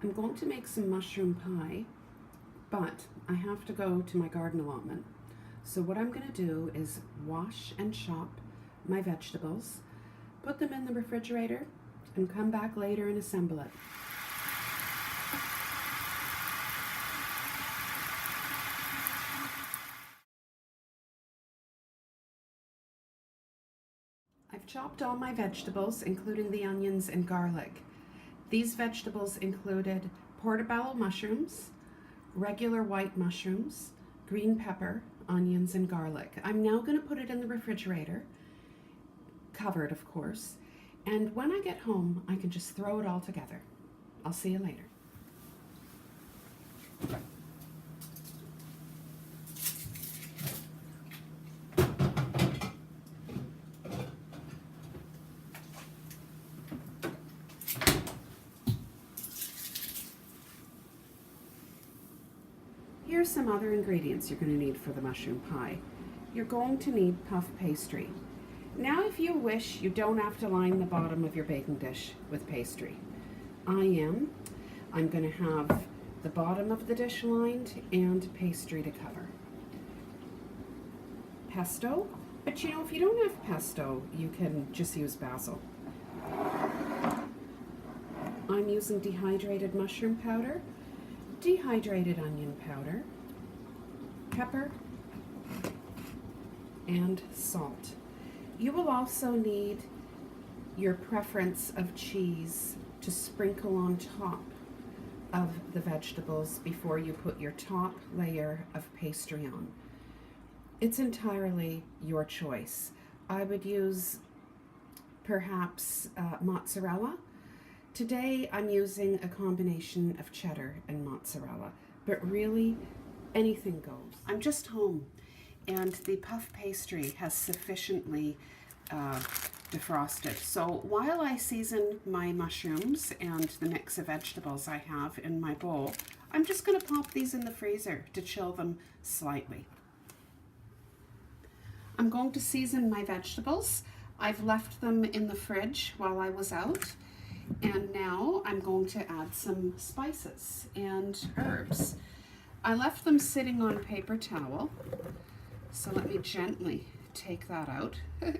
I'm going to make some mushroom pie, but I have to go to my garden allotment. So what I'm going to do is wash and chop my vegetables, put them in the refrigerator, and come back later and assemble it. I've chopped all my vegetables, including the onions and garlic. These vegetables included portobello mushrooms, regular white mushrooms, green pepper, onions, and garlic. I'm now going to put it in the refrigerator, covered of course, and when I get home I can just throw it all together. I'll see you later. Here's some other ingredients you're going to need for the mushroom pie. You're going to need puff pastry. Now if you wish, you don't have to line the bottom of your baking dish with pastry. I'm going to have the bottom of the dish lined and pastry to cover. Pesto, but you know, if you don't have pesto, you can just use basil. I'm using dehydrated mushroom powder, dehydrated onion powder, pepper, and salt. You will also need your preference of cheese to sprinkle on top of the vegetables before you put your top layer of pastry on. It's entirely your choice. I would use perhaps mozzarella. Today I'm using a combination of cheddar and mozzarella, but really anything goes. I'm just home and the puff pastry has sufficiently defrosted. So while I season my mushrooms and the mix of vegetables I have in my bowl, I'm just going to pop these in the freezer to chill them slightly. I'm going to season my vegetables. I've left them in the fridge while I was out. And now I'm going to add some spices and herbs. I left them sitting on a paper towel, so let me gently take that out.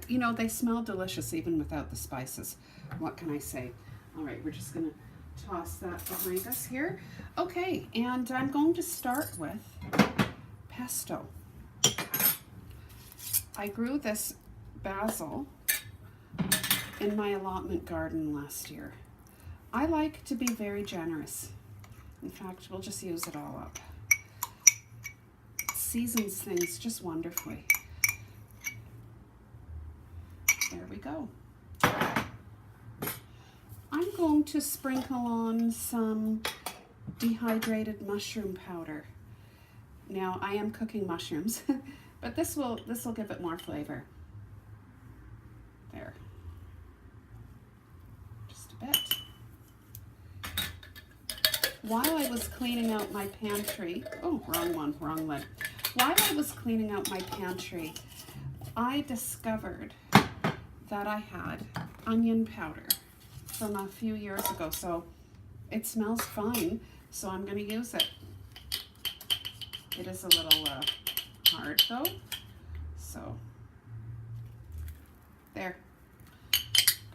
You know, they smell delicious even without the spices. What can I say? All right, we're just gonna toss that behind us here. Okay, and I'm going to start with pesto. I grew this basil in my allotment garden last year. I like to be very generous. In fact, we'll just use it all up. It seasons things just wonderfully. There we go. I'm going to sprinkle on some dehydrated mushroom powder. Now, I am cooking mushrooms, but this will give it more flavor. There. Just a bit. While I was cleaning out my pantry, oh, wrong one, wrong lid. While I was cleaning out my pantry, I discovered that I had onion powder from a few years ago, so it smells fine, so I'm going to use it. It is a little hard though, so there.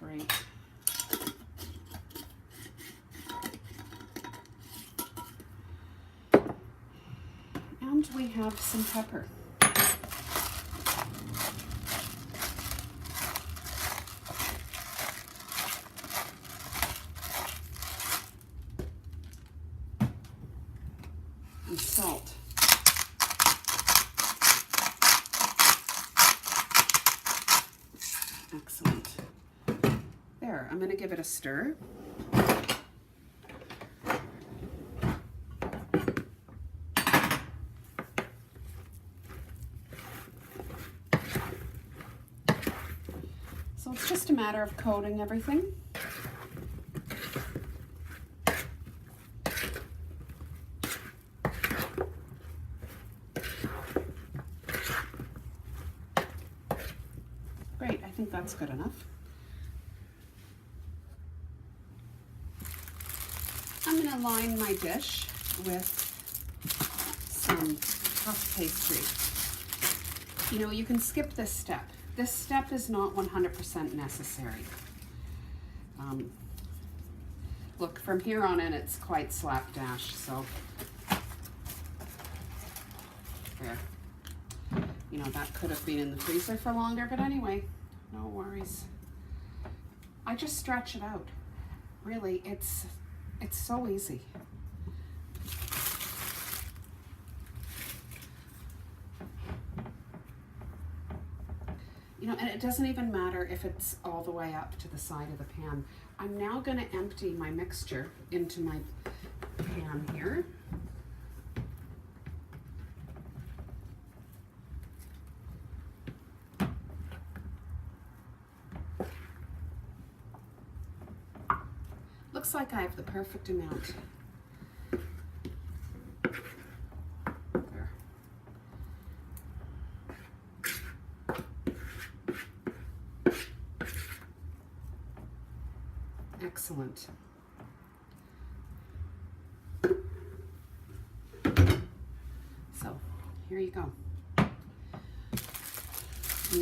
Great. And we have some pepper. And salt. Excellent. There, I'm going to give it a stir. So it's just a matter of coating everything. Great, I think that's good enough. I'm going to line my dish with some puff pastry. You know, you can skip this step. This step is not 100% necessary. Look, from here on in, it's quite slapdash, so there. You know, that could have been in the freezer for longer, but anyway, no worries. I just stretch it out. Really, it's so easy. You know, and it doesn't even matter if it's all the way up to the side of the pan. I'm now going to empty my mixture into my pan here. Looks like I have the perfect amount. There. Excellent. So, here you go. I'm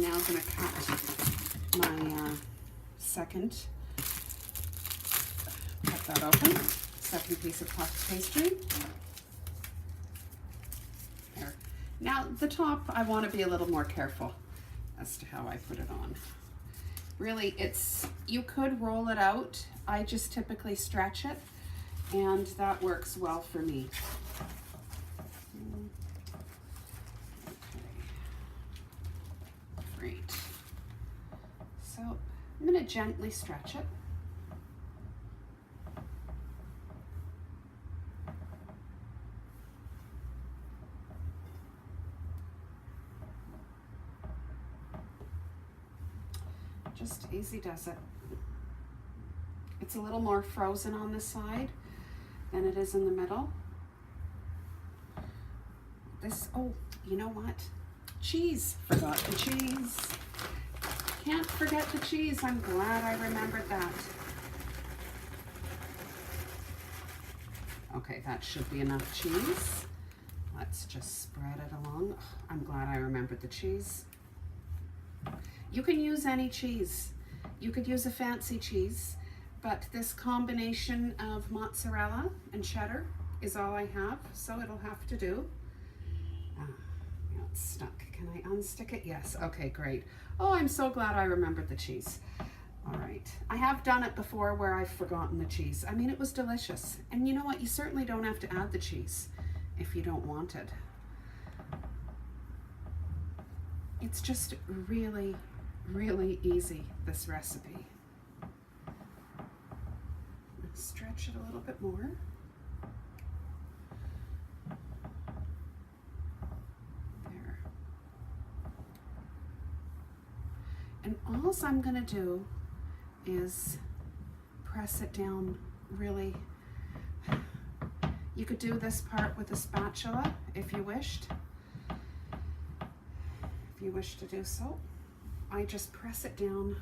now going to cut my second. Cut that open. Second piece of puff pastry. There. Now, the top, I want to be a little more careful as to how I put it on. Really, you could roll it out. I just typically stretch it, and that works well for me. Okay. Great. So I'm going to gently stretch it. Just easy does it. It's a little more frozen on this side than it is in the middle. Oh, you know what? Cheese. Forgot the cheese. Can't forget the cheese. I'm glad I remembered that. Okay, that should be enough cheese. Let's just spread it along. I'm glad I remembered the cheese. You can use any cheese. You could use a fancy cheese, but this combination of mozzarella and cheddar is all I have, so it'll have to do. It's stuck. Can I unstick it? Yes. Okay, great. Oh, I'm so glad I remembered the cheese. All right. I have done it before where I've forgotten the cheese. I mean, it was delicious. And you know what? You certainly don't have to add the cheese if you don't want it. It's just really, really easy, this recipe. Let's stretch it a little bit more. There. And all I'm going to do is press it down really. You could do this part with a spatula if you wished. If you wish to do so. I just press it down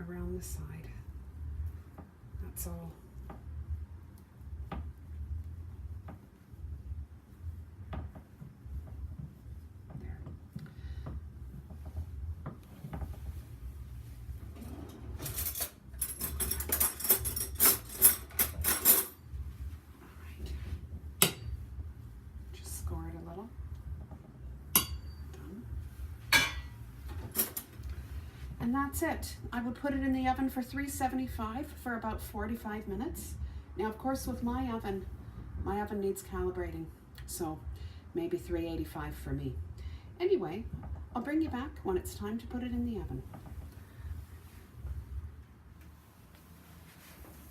around the side. That's all. There. All right. Just score it a little. And that's it. I would put it in the oven for 375 for about 45 minutes. Now, of course, with my oven needs calibrating, so maybe 385 for me. Anyway, I'll bring you back when it's time to put it in the oven.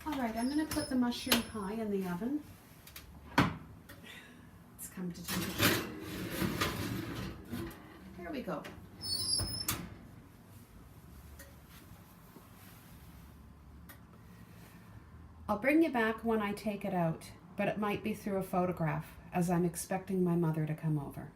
All right, I'm going to put the mushroom pie in the oven. It's come to temperature. Here we go. I'll bring you back when I take it out, but it might be through a photograph, as I'm expecting my mother to come over.